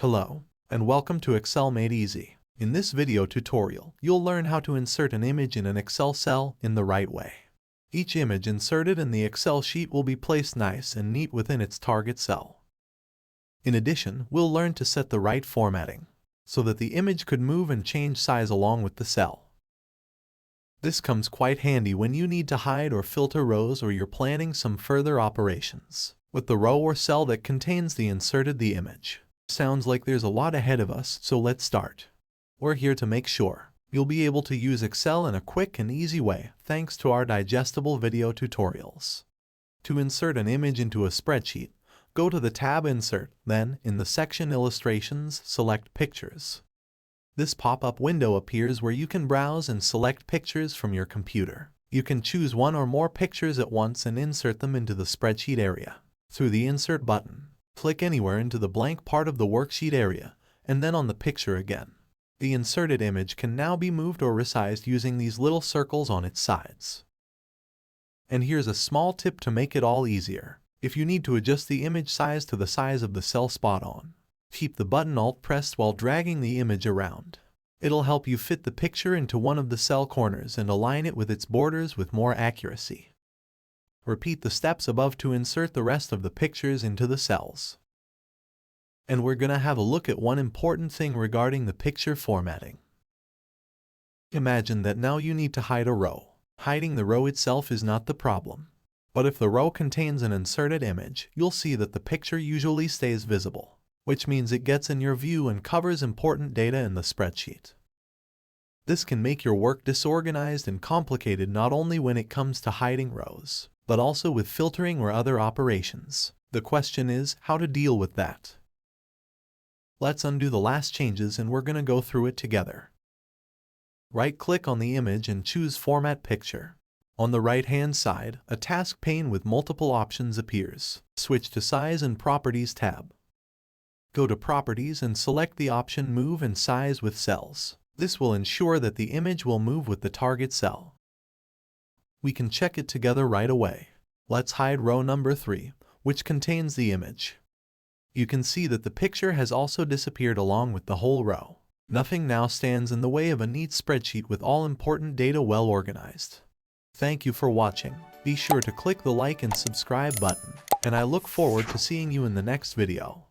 Hello, and welcome to Excel Made Easy. In this video tutorial, you'll learn how to insert an image in an Excel cell in the right way. Each image inserted in the Excel sheet will be placed nice and neat within its target cell. In addition, we'll learn to set the right formatting, so that the image could move and change size along with the cell. This comes quite handy when you need to hide or filter rows or you're planning some further operations with the row or cell that contains the image. Sounds like there's a lot ahead of us, so let's start. We're here to make sure you'll be able to use Excel in a quick and easy way thanks to our digestible video tutorials. To insert an image into a spreadsheet, go to the tab Insert, then, in the section Illustrations, select Pictures. This pop-up window appears where you can browse and select pictures from your computer. You can choose one or more pictures at once and insert them into the spreadsheet area. Through the Insert button, click anywhere into the blank part of the worksheet area, and then on the picture again. The inserted image can now be moved or resized using these little circles on its sides. And here's a small tip to make it all easier. If you need to adjust the image size to the size of the cell spot on, keep the button Alt pressed while dragging the image around. It'll help you fit the picture into one of the cell corners and align it with its borders with more accuracy. Repeat the steps above to insert the rest of the pictures into the cells. And we're gonna have a look at one important thing regarding the picture formatting. Imagine that now you need to hide a row. Hiding the row itself is not the problem. But if the row contains an inserted image, you'll see that the picture usually stays visible, which means it gets in your view and covers important data in the spreadsheet. This can make your work disorganized and complicated not only when it comes to hiding rows, but also with filtering or other operations. The question is how to deal with that. Let's undo the last changes and we're going to go through it together. Right-click on the image and choose Format Picture. On the right-hand side, a task pane with multiple options appears. Switch to Size and Properties tab. Go to Properties and select the option Move and Size with Cells. This will ensure that the image will move with the target cell. We can check it together right away. Let's hide row number 3, which contains the image. You can see that the picture has also disappeared along with the whole row. Nothing now stands in the way of a neat spreadsheet with all important data well organized. Thank you for watching. Be sure to click the like and subscribe button, and I look forward to seeing you in the next video.